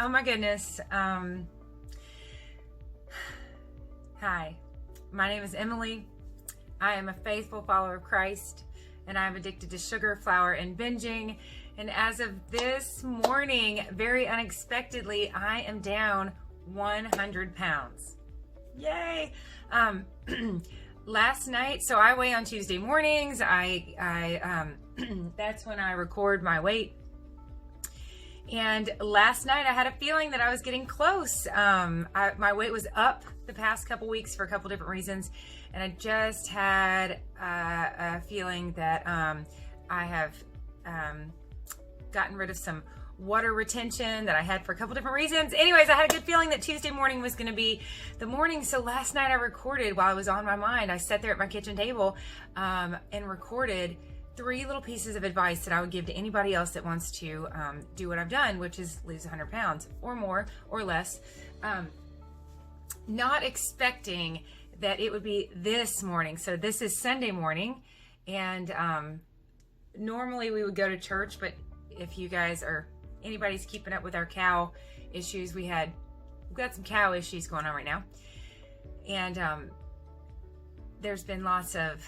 Oh my goodness. Hi, my name is Emily. I am a faithful follower of Christ, and I'm addicted to sugar, flour, and binging. And as of this morning, very unexpectedly, I am down 100 pounds. Yay! Last night, so I weigh on Tuesday mornings. That's when I record my weight. And last night I had a feeling that I was getting close. My weight was up the past couple weeks for a couple different reasons. And I just had a feeling that I have gotten rid of some water retention that I had for a couple different reasons. Anyways, I had a good feeling that Tuesday morning was going to be the morning. So last night I recorded while I was on my mind. I sat there at my kitchen table and recorded 3 little pieces of advice that I would give to anybody else that wants to do what I've done, which is lose 100 pounds or more or less. Not expecting that it would be this morning. So this is Sunday morning, and normally we would go to church, but if you guys or anybody's keeping up with our cow issues, we've got some cow issues going on right now. And there's been lots of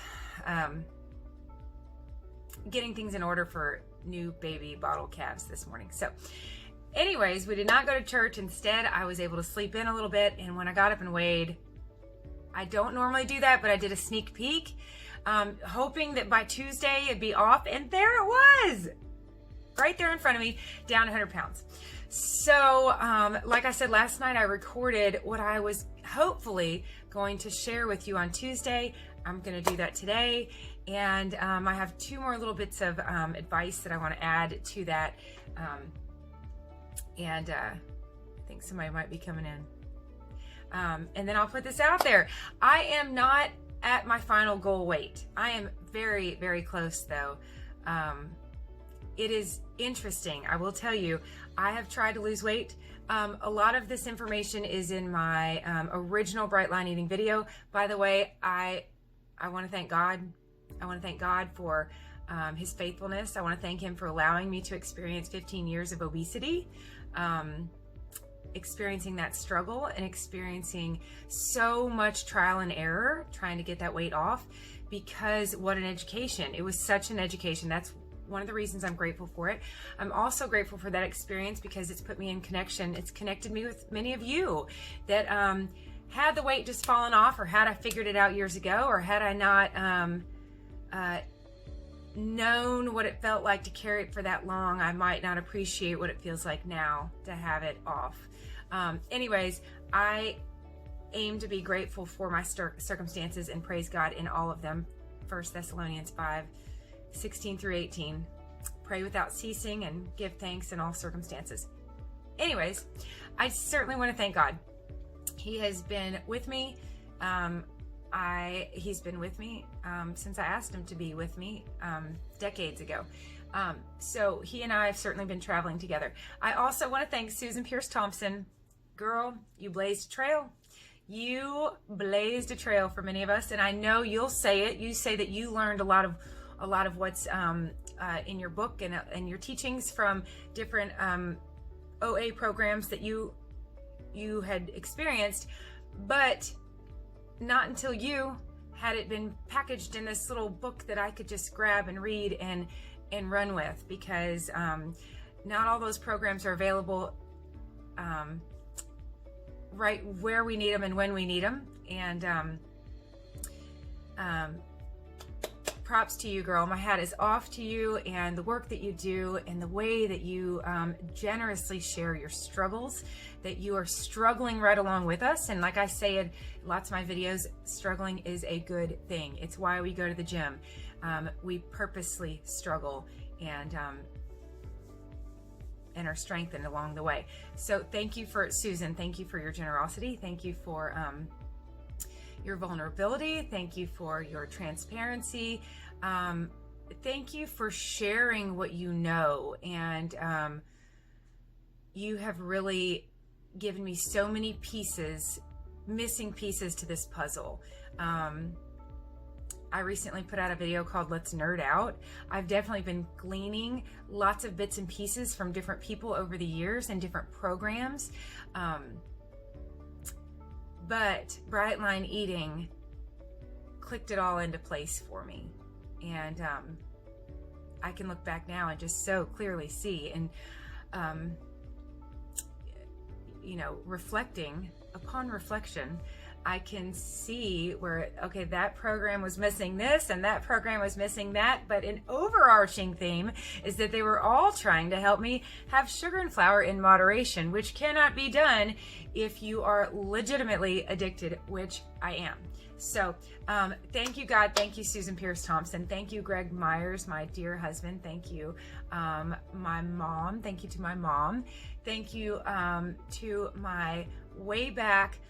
getting things in order for new baby bottle calves this morning. So anyways, we did not go to church. Instead, I was able to sleep in a little bit. And when I got up and weighed, I don't normally do that, but I did a sneak peek, hoping that by Tuesday it'd be off. And there it was, right there in front of me, down 100 pounds. So like I said, last night I recorded what I was hopefully going to share with you on Tuesday. I'm going to do that today. And I have 2 more little bits of advice that I want to add to that. I think somebody might be coming in. And then I'll put this out there. I am not at my final goal weight. I am very, very close though. It is interesting. I will tell you, I have tried to lose weight. A lot of this information is in my original Bright Line Eating video. By the way, I want to thank God. I want to thank God for his faithfulness. I want to thank him for allowing me to experience 15 years of obesity, experiencing that struggle and experiencing so much trial and error trying to get that weight off, because what an education. It was such an education. That's one of the reasons I'm grateful for it. I'm also grateful for that experience because it's put me in connection. It's connected me with many of you that had the weight just fallen off, or had I figured it out years ago, or had I not known what it felt like to carry it for that long, I might not appreciate what it feels like now to have it off. Anyways, I aim to be grateful for my circumstances and praise God in all of them. 1 Thessalonians 5:16 through 18. Pray without ceasing and give thanks in all circumstances. Anyways, I certainly want to thank God. He has been with me. He's been with me since I asked him to be with me decades ago. So he and I have certainly been traveling together. I also want to thank Susan Pierce Thompson. Girl, you blazed a trail. You blazed a trail for many of us, and I know you'll say it. You say that you learned a lot of what's in your book and your teachings from different OA programs that you had experienced, but not until you had it been packaged in this little book that I could just grab and read and run with, because not all those programs are available right where we need them and when we need them. And props to you, girl. My hat is off to you and the work that you do and the way that you generously share your struggles, that you are struggling right along with us. And like I say in lots of my videos, struggling is a good thing. It's why we go to the gym. We purposely struggle and are strengthened along the way. So thank you for Susan. Thank you for your generosity. Thank you for your vulnerability. Thank you for your transparency. Thank you for sharing what you know. And you have really given me so many pieces, missing pieces to this puzzle. I recently put out a video called Let's Nerd Out. I've definitely been gleaning lots of bits and pieces from different people over the years and different programs. But Bright Line Eating clicked it all into place for me. And I can look back now and just so clearly see, and you know, reflecting upon reflection, I can see where, okay, that program was missing this and that program was missing that, but an overarching theme is that they were all trying to help me have sugar and flour in moderation, which cannot be done if you are legitimately addicted, which I am. So thank you, God. Thank you, Susan Pierce Thompson. Thank you, Greg Myers, my dear husband. Thank you, my mom. Thank you to my mom. Thank you to my way back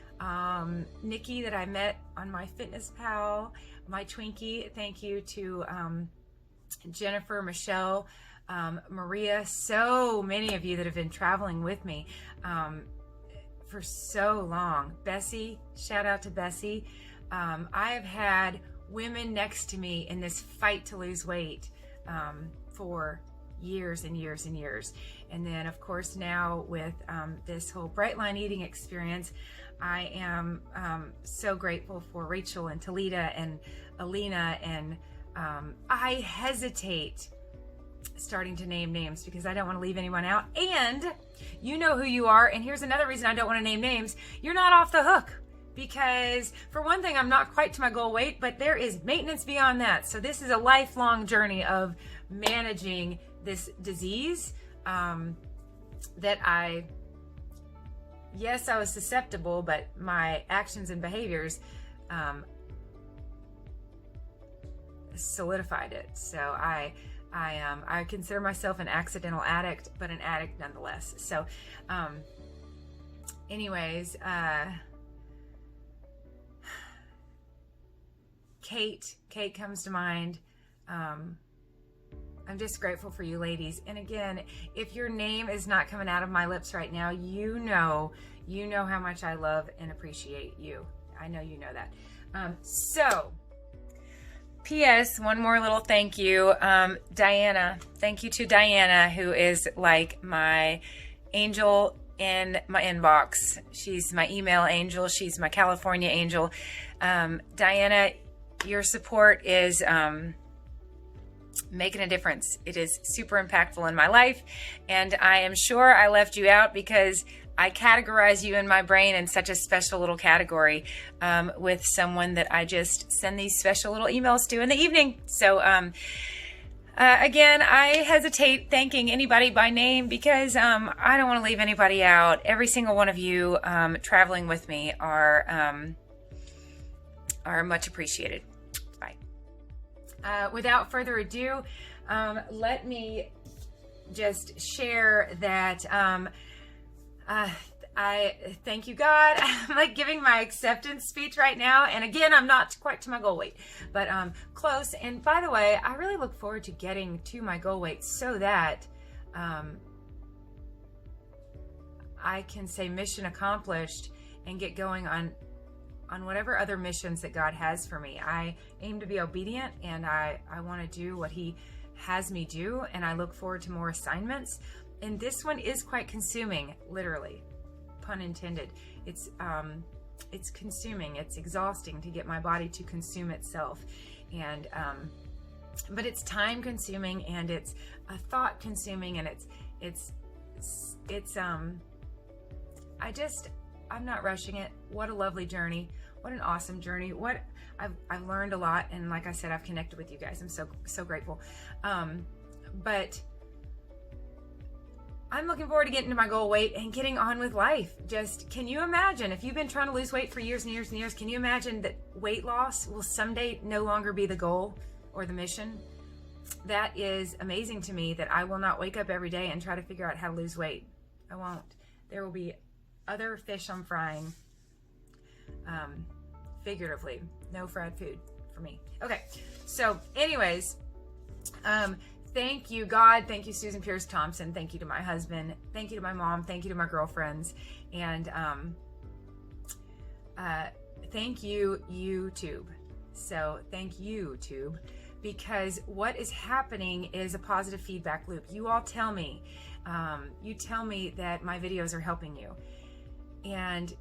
Nikki that I met on my Fitness Pal, my Twinkie. Thank you to Jennifer, Michelle, Maria, so many of you that have been traveling with me for so long. Bessie, shout out to Bessie. I have had women next to me in this fight to lose weight for years and years and years. And then, of course, now with this whole Bright Line Eating experience, I am so grateful for Rachel and Talita and Alina. And I hesitate starting to name names because I don't want to leave anyone out. And you know who you are. And here's another reason I don't want to name names. You're not off the hook. Because for one thing, I'm not quite to my goal weight, but there is maintenance beyond that. So this is a lifelong journey of managing this disease that yes, I was susceptible, but my actions and behaviors solidified it. So I consider myself an accidental addict, but an addict nonetheless. So anyways, Kate comes to mind. I'm just grateful for you ladies. And again, if your name is not coming out of my lips right now, you know how much I love and appreciate you. I know you know that. So, P.S. one more little thank you. Diana, thank you to Diana, who is like my angel in my inbox. She's my email angel. She's my California angel. Diana, your support is making a difference. It is super impactful in my life, and I am sure I left you out because I categorize you in my brain in such a special little category with someone that I just send these special little emails to in the evening. So again, I hesitate thanking anybody by name because I don't want to leave anybody out. Every single one of you traveling with me are much appreciated. Without further ado, let me just share that I thank you, God. I'm like giving my acceptance speech right now. And again, I'm not quite to my goal weight, but close. And by the way, I really look forward to getting to my goal weight so that I can say mission accomplished and get going on whatever other missions that God has for me. I aim to be obedient, and I want to do what He has me do, and I look forward to more assignments. And this one is quite consuming, literally, pun intended. It's consuming. It's exhausting to get my body to consume itself, and but it's time consuming, and it's a thought consuming, and I'm not rushing it. What a lovely journey. What an awesome journey. I've learned a lot. And like I said, I've connected with you guys. I'm so grateful. But I'm looking forward to getting to my goal weight and getting on with life. Just, can you imagine if you've been trying to lose weight for years and years and years, can you imagine that weight loss will someday no longer be the goal or the mission? That is amazing to me, that I will not wake up every day and try to figure out how to lose weight. I won't. There will be other fish I'm frying, figuratively. No fried food for me. Okay, so anyways, thank you, God. Thank you, Susan Pierce Thompson. Thank you to my husband. Thank you to my mom. Thank you to my girlfriends. And thank you, YouTube. So thank you, Tube, because what is happening is a positive feedback loop. You all tell me, that my videos are helping you. And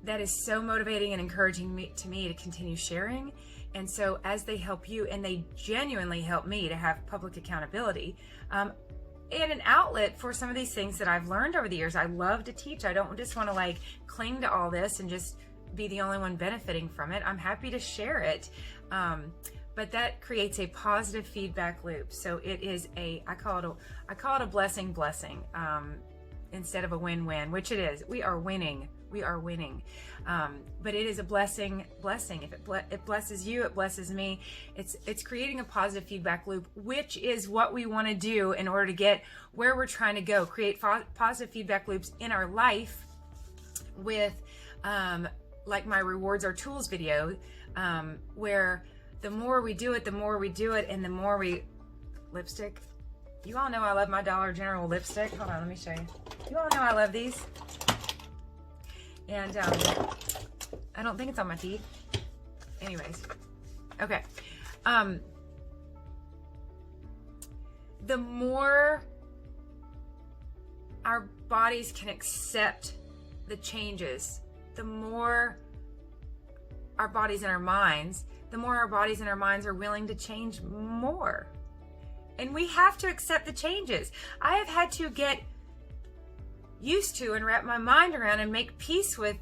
that is so motivating and encouraging me to continue sharing. And so as they help you, and they genuinely help me to have public accountability, and an outlet for some of these things that I've learned over the years. I love to teach. I don't just want to like cling to all this and just be the only one benefiting from it. I'm happy to share it. But that creates a positive feedback loop. So it is I call it a blessing, instead of a win-win, which it is. We are winning. But it is a blessing. If it blesses you, it blesses me. It's creating a positive feedback loop, which is what we want to do in order to get where we're trying to go. Create positive feedback loops in our life with, like my Rewards Are Tools video, where the more we do it, and the more lipstick. You all know I love my Dollar General lipstick. Hold on, let me show you. You all know I love these. And I don't think it's on my teeth. Anyways, okay. The more our bodies can accept the changes, the more our bodies and our minds, the more our bodies and our minds are willing to change more. And we have to accept the changes. I have had to get used to and wrap my mind around and make peace with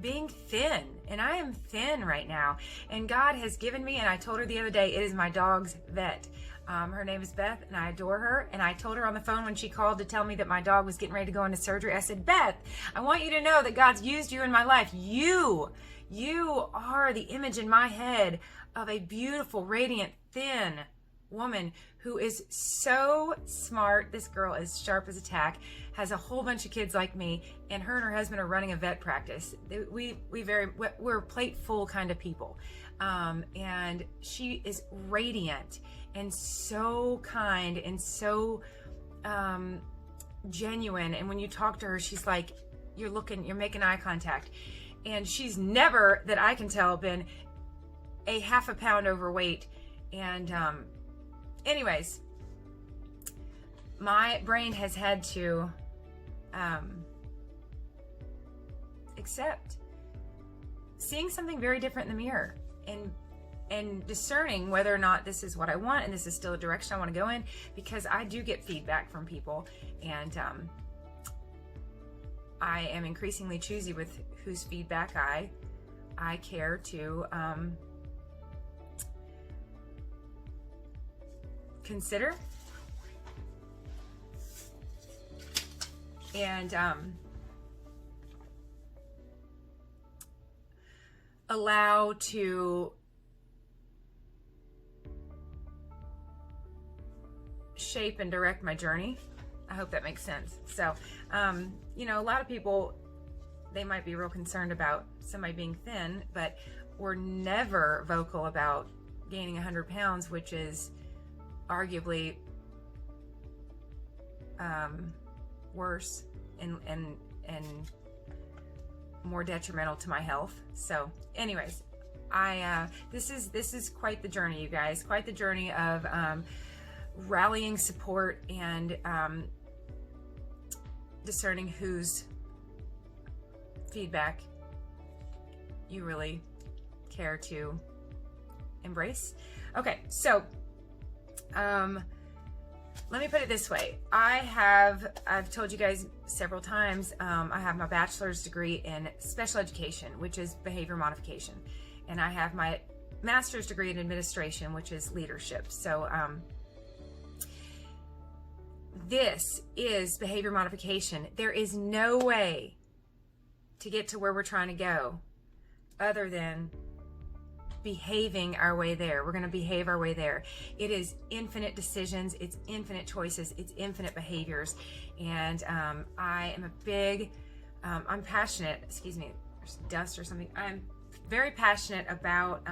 being thin. And I am thin right now. And God has given me, and I told her the other day, it is my dog's vet. Her name is Beth, and I adore her. And I told her on the phone when she called to tell me that my dog was getting ready to go into surgery, I said, Beth, I want you to know that God's used you in my life. You are the image in my head of a beautiful, radiant, thin woman who is so smart. This girl is sharp as a tack, has a whole bunch of kids like me, and her and her husband are running a vet practice. We're plate full kind of people. And she is radiant and so kind and so genuine. And when you talk to her, she's like, you're making eye contact. And she's never, that I can tell, been a half a pound overweight. And anyways, my brain has had to accept seeing something very different in the mirror and discerning whether or not this is what I want and this is still a direction I want to go in, because I do get feedback from people, and I am increasingly choosy with whose feedback I care to consider and allow to shape and direct my journey. I hope that makes sense. So, a lot of people, they might be real concerned about somebody being thin, but we're never vocal about gaining 100 pounds, which is arguably worse and more detrimental to my health. So anyways, this is quite the journey, you guys, quite the journey of rallying support and discerning whose feedback you really care to embrace. Okay, so let me put it this way. I've told you guys several times, I have my bachelor's degree in special education, which is behavior modification. And I have my master's degree in administration, which is leadership. So this is behavior modification. There is no way to get to where we're trying to go other than behaving our way there. We're going to behave our way there. It is infinite decisions, it's infinite choices, it's infinite behaviors. And I am I'm passionate, excuse me, there's dust or something. I'm very passionate about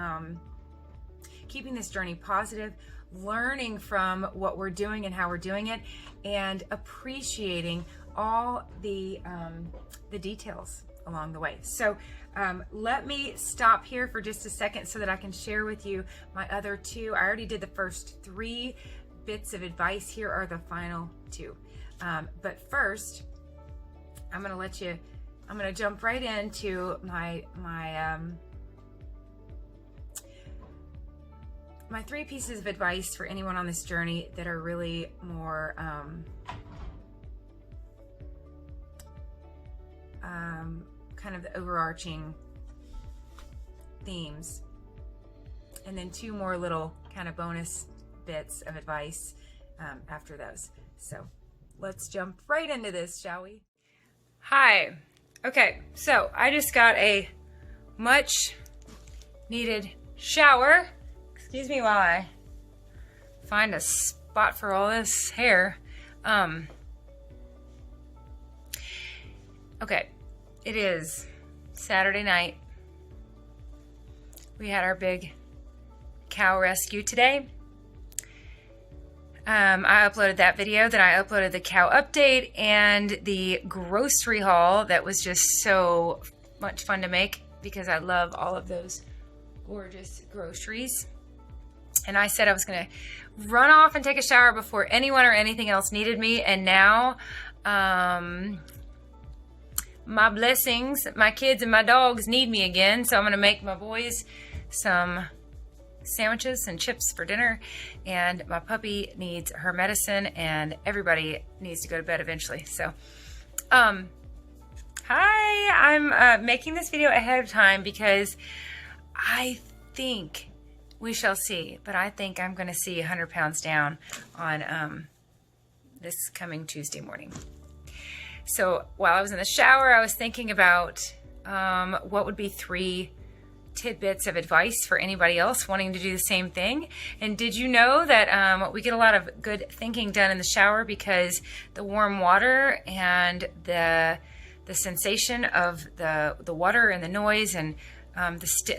keeping this journey positive, learning from what we're doing and how we're doing it, and appreciating all the details along the way. So let me stop here for just a second so that I can share with you my other two. I already did the first 3 bits of advice. Here are the final 2. But first, I'm going to jump right into my 3 pieces of advice for anyone on this journey that are really more kind of the overarching themes, and then 2 more little kind of bonus bits of advice after those. So let's jump right into this, shall we? Hi. Okay, so I just got a much needed shower. Excuse me while I find a spot for all this hair. Okay, it is Saturday night. We had our big cow rescue today. I uploaded that video, then I uploaded the cow update and the grocery haul that was just so much fun to make because I love all of those gorgeous groceries. And I said I was going to run off and take a shower before anyone or anything else needed me. And now, my blessings, my kids and my dogs need me again. So I'm going to make my boys some sandwiches and chips for dinner. And my puppy needs her medicine and everybody needs to go to bed eventually. So, hi, I'm making this video ahead of time because I think... we shall see, but I think I'm going to see 100 pounds down on this coming Tuesday morning. So while I was in the shower, I was thinking about what would be 3 tidbits of advice for anybody else wanting to do the same thing. And did you know that we get a lot of good thinking done in the shower because the warm water and the sensation of the water and the noise and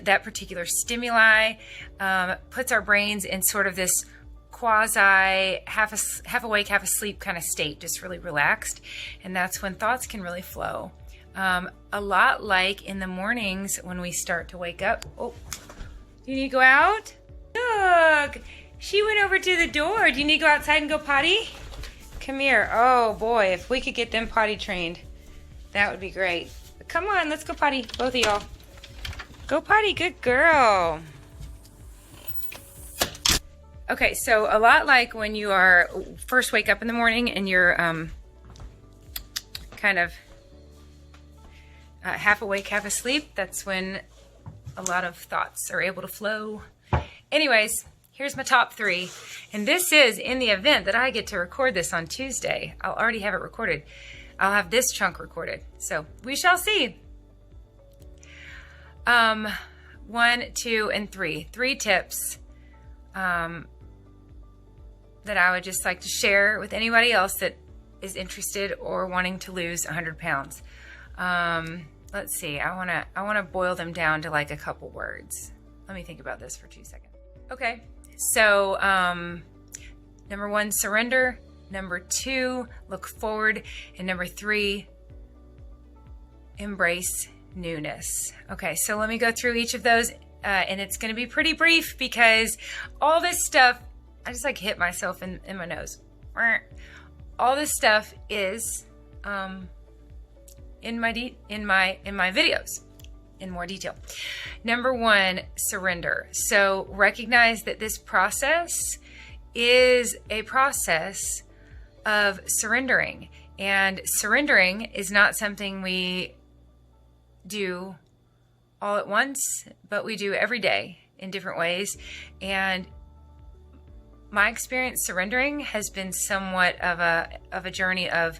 that particular stimuli puts our brains in sort of this quasi half awake, half asleep kind of state, just really relaxed. And that's when thoughts can really flow. A lot like in the mornings when we start to wake up. Oh, do you need to go out? Look, she went over to the door. Do you need to go outside and go potty? Come here. Oh boy, if we could get them potty trained, that would be great. Come on, let's go potty, both of y'all. Go potty, good girl. Okay, so a lot like when you are first wake up in the morning and you're kind of half awake, half asleep, that's when a lot of thoughts are able to flow. Anyways, here's my top 3. And this is in the event that I get to record this on Tuesday. I'll already have it recorded. I'll have this chunk recorded. So we shall see. 1, 2, and 3. 3 tips that I would just like to share with anybody else that is interested or wanting to lose 100 pounds. Let's see. I want to boil them down to like a couple words. Let me think about this for 2 seconds. Okay. So, number 1, surrender. Number 2, look forward. And number 3, embrace newness. Okay, so let me go through each of those, and it's going to be pretty brief because all this stuff, I just like hit myself in my nose. All this stuff is in my videos in more detail. Number 1, surrender. So recognize that this process is a process of surrendering, and surrendering is not something we do all at once, but we do every day in different ways. And my experience surrendering has been somewhat of a journey of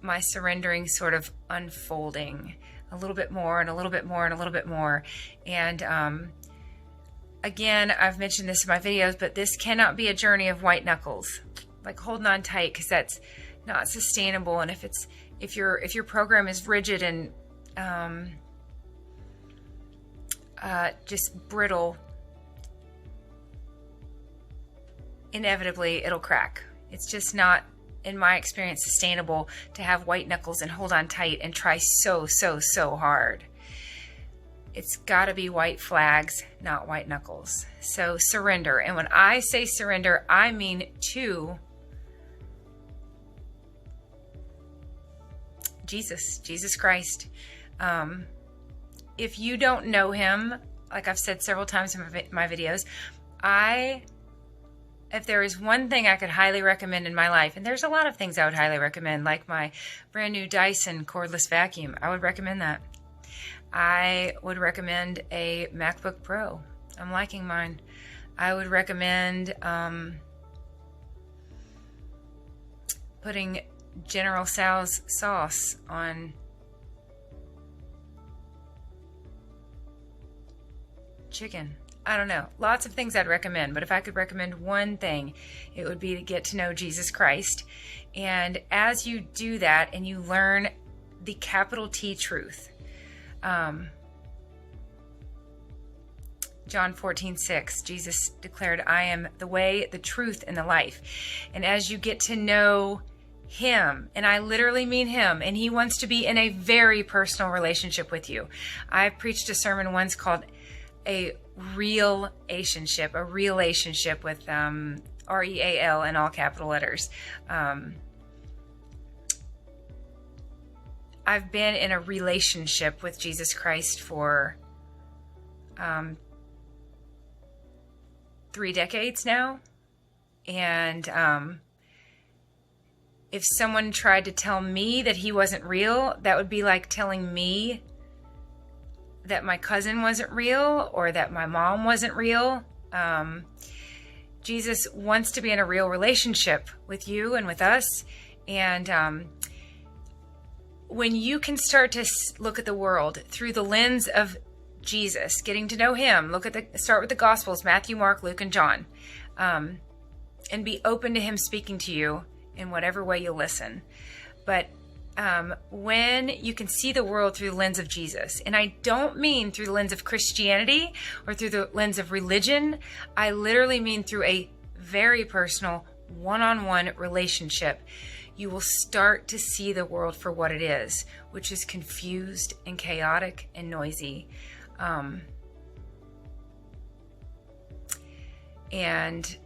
my surrendering sort of unfolding a little bit more and a little bit more and a little bit more. And again, I've mentioned this in my videos, but this cannot be a journey of white knuckles, like holding on tight, because that's not sustainable. And if your program is rigid and just brittle, inevitably it'll crack. It's just not in my experience, sustainable to have white knuckles and hold on tight and try so hard. It's got to be white flags, not white knuckles. So surrender. And when I say surrender, I mean to Jesus Christ. If you don't know him, like I've said several times in my videos, if there is one thing I could highly recommend in my life, and there's a lot of things I would highly recommend, like my brand new Dyson cordless vacuum, I would recommend that. I would recommend a MacBook Pro. I'm liking mine. I would recommend putting General Tso's sauce on chicken. I don't know. Lots of things I'd recommend, but if I could recommend one thing, it would be to get to know Jesus Christ. And as you do that and you learn the capital T truth, John 14:6, Jesus declared, I am the way, the truth, and the life. And as you get to know him, and I literally mean him, and he wants to be in a very personal relationship with you. I preached a sermon once called a REALationship with REAL in all capital letters. I've been in a relationship with Jesus Christ for 3 decades now. And if someone tried to tell me that he wasn't real, that would be like telling me that my cousin wasn't real or that my mom wasn't real. Jesus wants to be in a real relationship with you and with us. And when you can start to look at the world through the lens of Jesus, getting to know him, start with the Gospels, Matthew, Mark, Luke, and John, and be open to him speaking to you in whatever way you listen. But when you can see the world through the lens of Jesus, and I don't mean through the lens of Christianity or through the lens of religion, I literally mean through a very personal, one-on-one relationship, you will start to see the world for what it is, which is confused and chaotic and noisy. And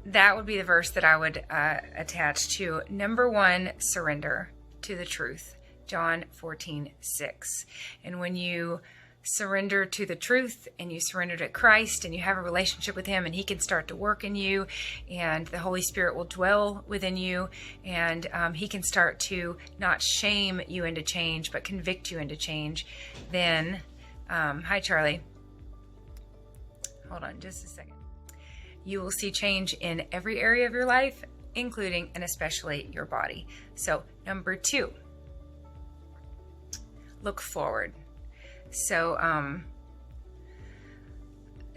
that would be the verse that I would attach to number 1, surrender to the truth, John 14:6. And when you surrender to the truth and you surrender to Christ and you have a relationship with him, and he can start to work in you, and the Holy Spirit will dwell within you, and he can start to not shame you into change but convict you into change, then hi Charlie, hold on just a second, you will see change in every area of your life, including and especially your body. So number 2, look forward. So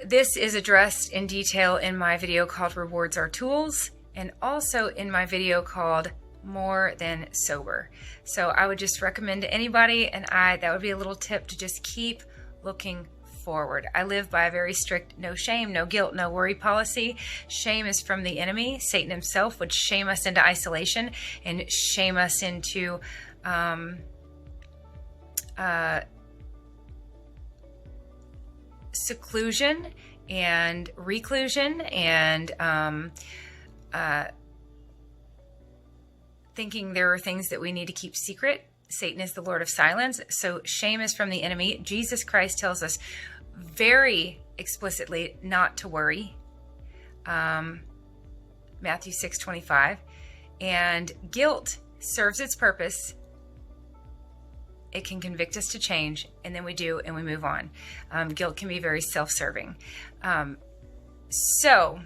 this is addressed in detail in my video called Rewards Are Tools, and also in my video called More Than Sober. So I would just recommend to anybody, and that would be a little tip, to just keep looking forward. I live by a very strict no shame, no guilt, no worry policy. Shame is from the enemy. Satan himself would shame us into isolation and shame us into seclusion and reclusion and thinking there are things that we need to keep secret. Satan is the Lord of silence. So shame is from the enemy. Jesus Christ tells us very explicitly not to worry. Matthew 6:25. And guilt serves its purpose. It can convict us to change, and then we do, and we move on. Guilt can be very self-serving. So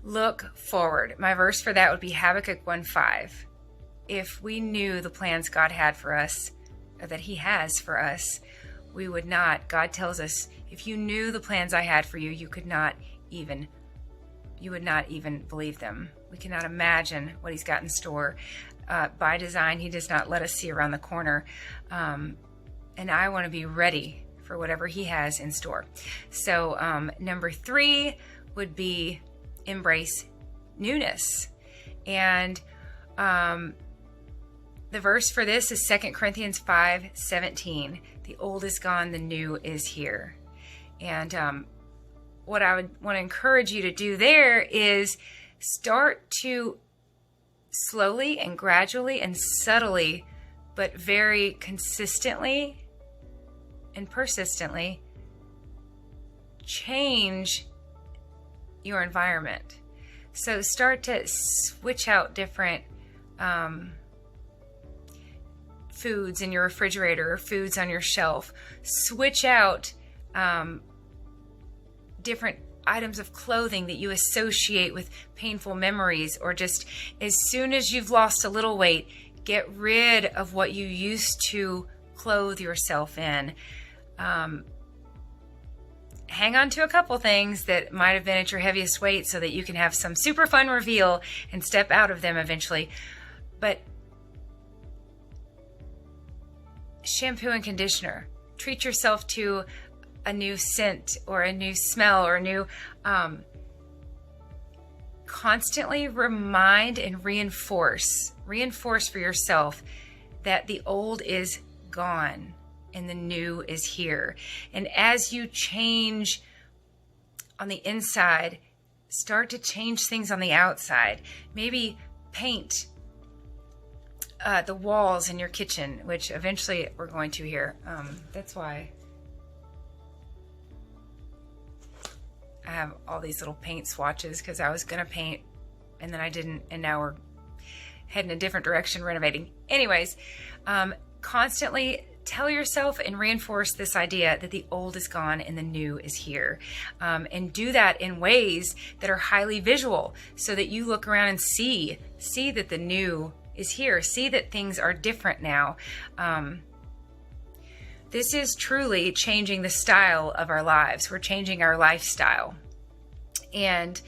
look forward. My verse for that would be Habakkuk 1:5. If we knew the plans God had for us, or that he has for us, we would not. God tells us, if you knew the plans I had for you, you would not even believe them. We cannot imagine what he's got in store. By design, he does not let us see around the corner. And I want to be ready for whatever he has in store. So number 3 would be embrace newness. And the verse for this is 2 Corinthians 5:17. The old is gone, the new is here. And what I would want to encourage you to do there is start to slowly and gradually and subtly, but very consistently and persistently change your environment. So start to switch out different foods in your refrigerator or foods on your shelf. Switch out different items of clothing that you associate with painful memories, or just as soon as you've lost a little weight, get rid of what you used to clothe yourself in. Hang on to a couple things that might have been at your heaviest weight so that you can have some super fun reveal and step out of them eventually. But shampoo and conditioner. Treat yourself to a new scent or a new smell or a new... constantly remind and reinforce for yourself that the old is gone and the new is here. And as you change on the inside, start to change things on the outside. Maybe paint the walls in your kitchen, which eventually we're going to here. That's why I have all these little paint swatches, because I was going to paint and then I didn't, and now we're heading a different direction renovating. Anyways, constantly tell yourself and reinforce this idea that the old is gone and the new is here. And do that in ways that are highly visual, so that you look around and see that the new is here. See that things are different now. This is truly changing the style of our lives. We're changing our lifestyle. And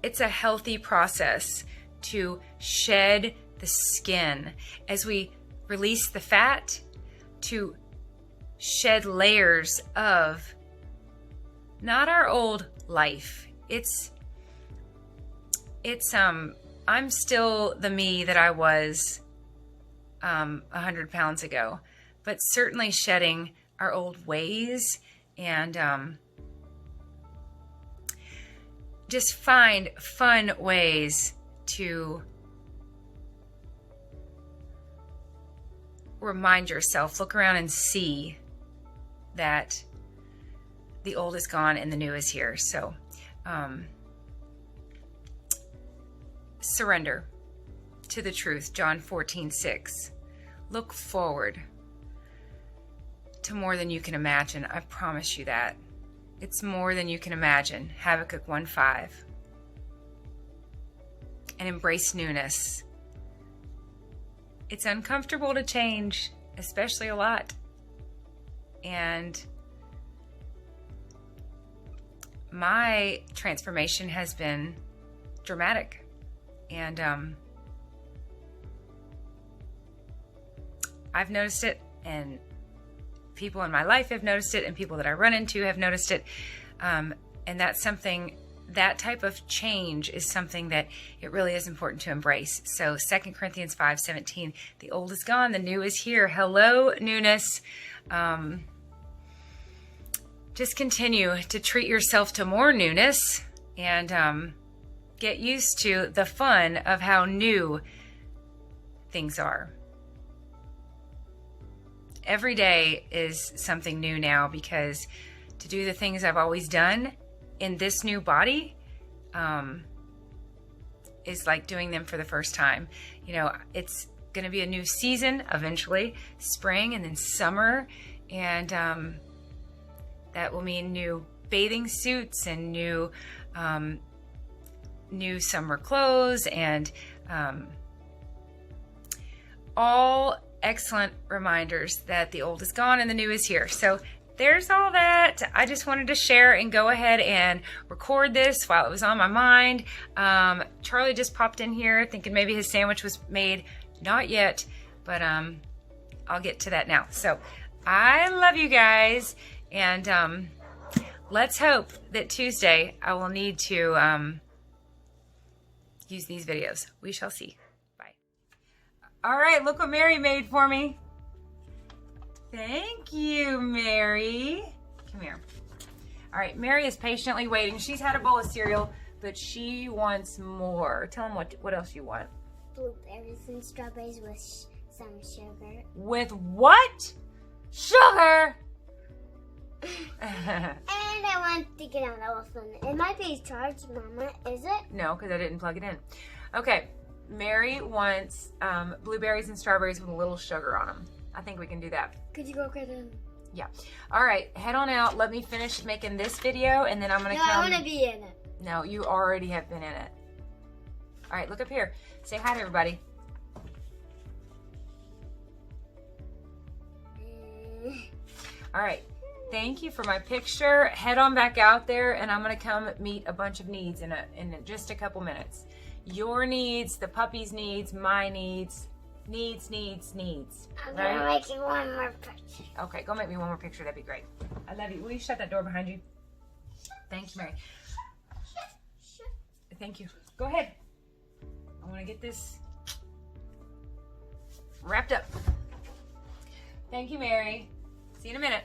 it's a healthy process to shed the skin as we release the fat, to shed layers of not our old life. I'm still the me that I was 100 pounds ago, but certainly shedding our old ways, and just find fun ways to remind yourself, look around and see that the old is gone and the new is here. So surrender to the truth. John 14:6. Look forward to more than you can imagine. I promise you that. It's more than you can imagine. Habakkuk 1:5. And embrace newness. It's uncomfortable to change, especially a lot. And my transformation has been dramatic. And I've noticed it, and people in my life have noticed it, and people that I run into have noticed it. And that's something, that type of change is something that it really is important to embrace. So 2 Corinthians 5:17, the old is gone, the new is here. Hello, newness. Just continue to treat yourself to more newness, and get used to the fun of how new things are. Every day is something new now, because to do the things I've always done in this new body is like doing them for the first time. You know, it's going to be a new season eventually, spring and then summer, and that will mean new bathing suits and new summer clothes, and all excellent reminders that the old is gone and the new is here. So there's all that. I just wanted to share and go ahead and record this while it was on my mind. Charlie just popped in here thinking maybe his sandwich was made. Not yet, but I'll get to that now. So I love you guys, and let's hope that Tuesday I will need to use these videos. We shall see. Bye. All right, look what Mary made for me. Thank you, Mary. Come here. All right, Mary is patiently waiting. She's had a bowl of cereal, but she wants more. Tell them what else you want. Blueberries and strawberries with some sugar. With what? Sugar? And I want to get another one. It might be charged, Mama. Is it? No, because I didn't plug it in. Okay, Mary wants blueberries and strawberries with a little sugar on them. I think we can do that. Could you go get them? Yeah. All right, head on out. Let me finish making this video, and then I'm going to come. I want to be in it. No, you already have been in it. All right, look up here. Say hi to everybody. All right. Thank you for my picture. Head on back out there, and I'm going to come meet a bunch of needs in just a couple minutes. Your needs, the puppy's needs, my needs. Needs. I'm going to make you one more picture. Okay, go make me one more picture. That'd be great. I love you. Will you shut that door behind you? Thank you, Mary. Thank you. Go ahead. I want to get this wrapped up. Thank you, Mary. See you in a minute.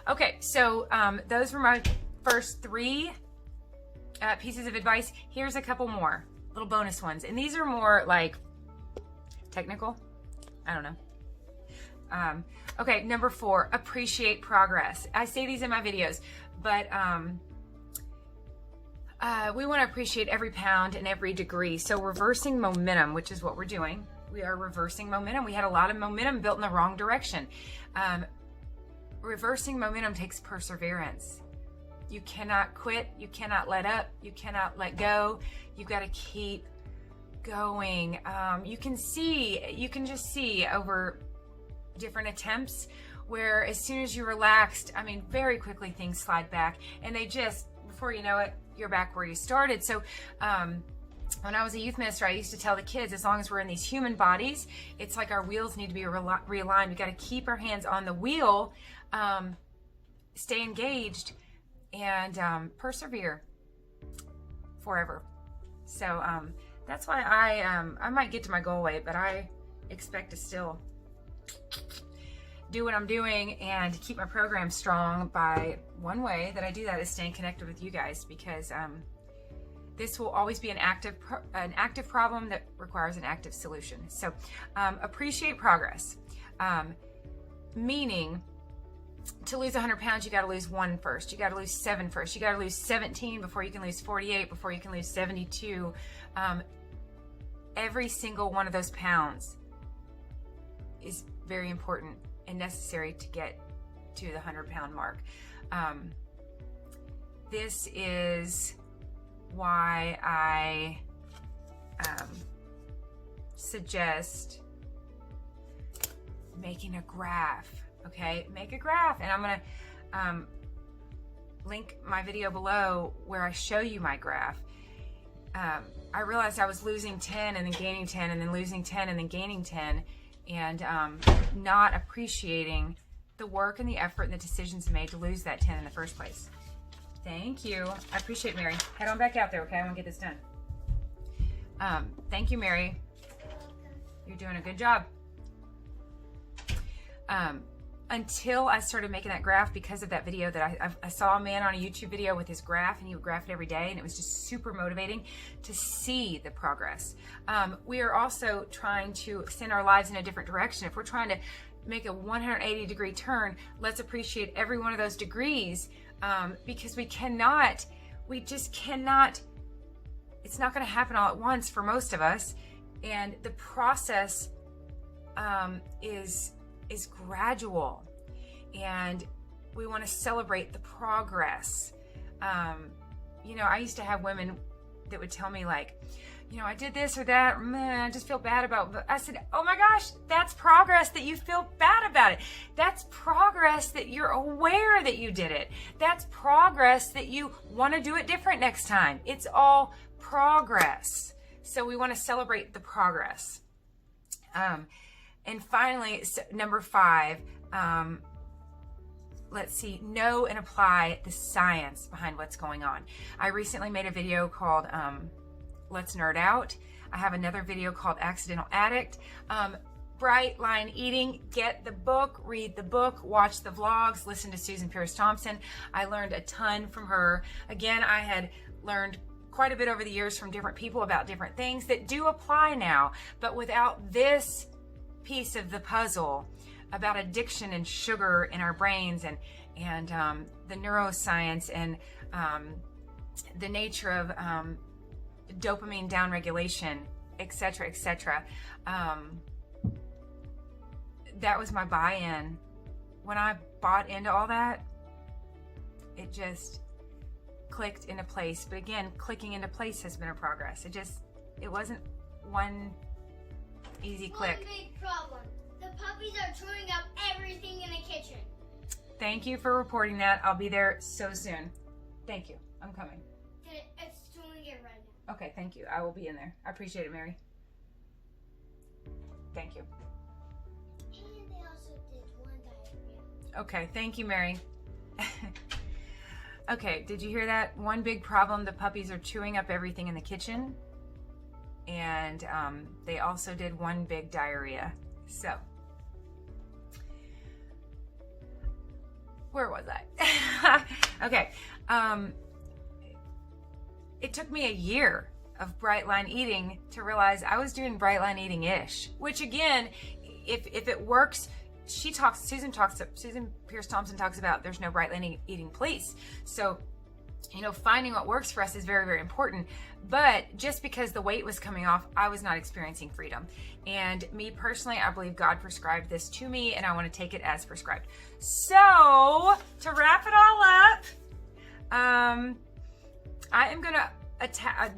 Okay, so those were my first 3 pieces of advice. Here's a couple more little bonus ones. And these are more like technical. I don't know. Okay, number 4, appreciate progress. I say these in my videos, but we want to appreciate every pound and every degree. So reversing momentum, which is what we're doing. We are reversing momentum. We had a lot of momentum built in the wrong direction. Reversing momentum takes perseverance. You cannot quit. You cannot let up. You cannot let go. You've got to keep going. You can just see over different attempts where as soon as you relaxed, I mean, very quickly things slide back, and they just, before you know it, you're back where you started. So when I was a youth minister, I used to tell the kids, as long as we're in these human bodies, it's like our wheels need to be realigned. We got to keep our hands on the wheel, stay engaged, and persevere forever. So that's why I might get to my goal weight, but I expect to still do what I'm doing and keep my program strong. By one way that I do that is staying connected with you guys, because this will always be an active problem that requires an active solution. So appreciate progress, meaning to lose 100 pounds, you got to lose 1 first. You got to lose 7 first. You got to lose 17 before you can lose 48, before you can lose 72. Every single one of those pounds is very important and necessary to get to the 100-pound mark. This is why I suggest making a graph. Okay, make a graph, and I'm gonna link my video below where I show you my graph. I realized I was losing 10 and then gaining 10 and then losing 10 and then gaining 10, and not appreciating the work and the effort and the decisions made to lose that 10 in the first place. Thank you. I appreciate it, Mary. Head on back out there, okay? I want to get this done. Thank you, Mary. You're doing a good job. Until I started making that graph, because of that video that I saw a man on a YouTube video with his graph, and he would graph it every day, and it was just super motivating to see the progress. We are also trying to send our lives in a different direction. If we're trying to make a 180-degree turn, let's appreciate every one of those degrees, because we just cannot, it's not going to happen all at once for most of us, and the process is gradual, and we want to celebrate the progress. I used to have women that would tell me, like, I did this or that, I just feel bad about it. I said, oh my gosh, that's progress that you feel bad about it. That's progress that you're aware that you did it. That's progress that you want to do it different next time. It's all progress. So we want to celebrate the progress. And finally, number 5, let's see, know and apply the science behind what's going on. I recently made a video called Let's Nerd Out. I have another video called Accidental Addict. Bright Line Eating, get the book, read the book, watch the vlogs, listen to Susan Pierce Thompson. I learned a ton from her. Again, I had learned quite a bit over the years from different people about different things that do apply now, but without this piece of the puzzle about addiction and sugar in our brains and the neuroscience and the nature of dopamine downregulation, etc., etc. That was my buy-in. When I bought into all that, it just clicked into place. But again, clicking into place has been a progress. It wasn't one easy click. One big problem. The puppies are chewing up everything in the kitchen. Thank you for reporting that. I'll be there so soon. Thank you. I'm coming. It's doing it right now. Okay, thank you. I will be in there. I appreciate it, Mary. Thank you. And they also did one diarrhea. Okay, thank you, Mary. Okay, did you hear that? One big problem, the puppies are chewing up everything in the kitchen. And they also did one big diarrhea. So, where was I? Okay, it took me a year of Bright Line Eating to realize I was doing Bright Line Eating-ish, which again, if it works, Susan Pierce Thompson talks about there's no Bright Line Eating police. So, finding what works for us is very, very important. But just because the weight was coming off, I was not experiencing freedom. And me personally, I believe God prescribed this to me, and I want to take it as prescribed. So, to wrap it all up, I am going to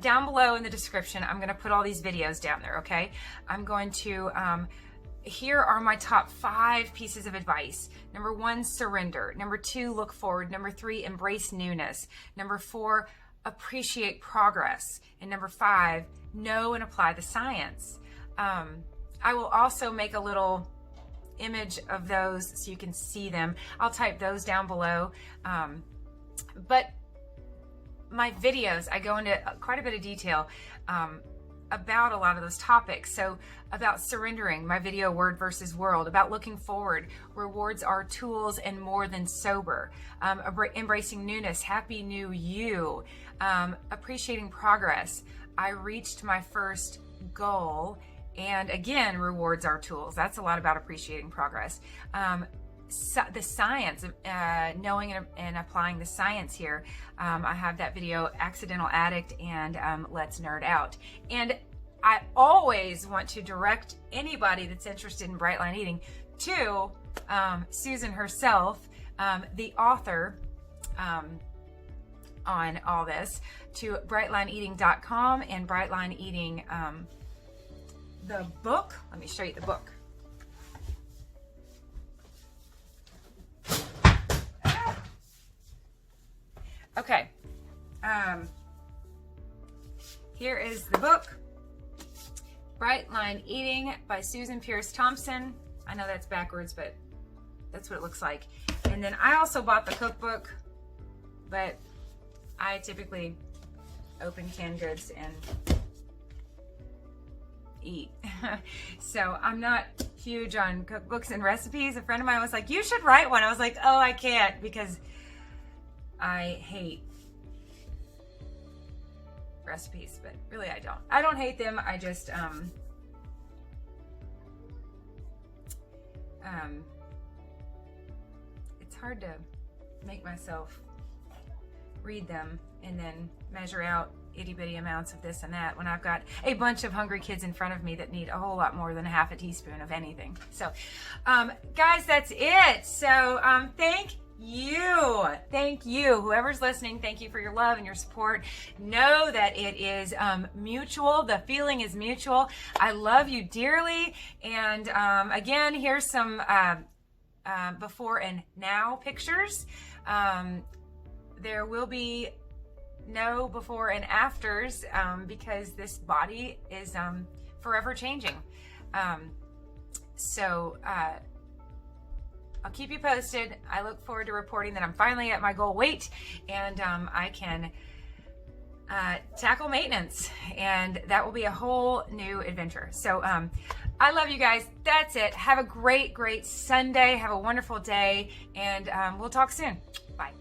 down below in the description, I'm going to put all these videos down there, okay? I'm going to, here are my top 5 pieces of advice. Number 1, surrender. Number 2, look forward. Number 3, embrace newness. Number 4, appreciate progress. And number 5, know and apply the science. I will also make a little image of those so you can see them. I'll type those down below. But my videos, I go into quite a bit of detail about a lot of those topics. So about surrendering, my video Word versus World, about looking forward, rewards are tools and more than sober, embracing newness, happy new you, appreciating progress. I reached my first goal, and again, rewards are tools. That's a lot about appreciating progress. The science, knowing and applying the science here. I have that video, Accidental Addict and Let's Nerd Out. And I always want to direct anybody that's interested in Bright Line Eating to Susan herself, the author on all this, to brightlineeating.com and Brightline Eating, the book. Let me show you the book. Okay, here is the book, Bright Line Eating by Susan Pierce Thompson. I know that's backwards, but that's what it looks like. And then I also bought the cookbook, but I typically open canned goods and eat. So I'm not huge on cookbooks and recipes. A friend of mine was like, you should write one. I was like, oh, I can't, because I hate recipes, but really I don't. I don't hate them. I just it's hard to make myself read them and then measure out itty bitty amounts of this and that when I've got a bunch of hungry kids in front of me that need a whole lot more than a half a teaspoon of anything. So guys, that's it. So thank you, whoever's listening. Thank you for your love and your support. Know that it is mutual. The feeling is mutual. I love you dearly. And again, here's some before and now pictures. There will be no before and afters because this body is forever changing. So I'll keep you posted. I look forward to reporting that I'm finally at my goal weight, and I can tackle maintenance, and that will be a whole new adventure. So I love you guys. That's it. Have a great Sunday. Have a wonderful day, and we'll talk soon. Bye.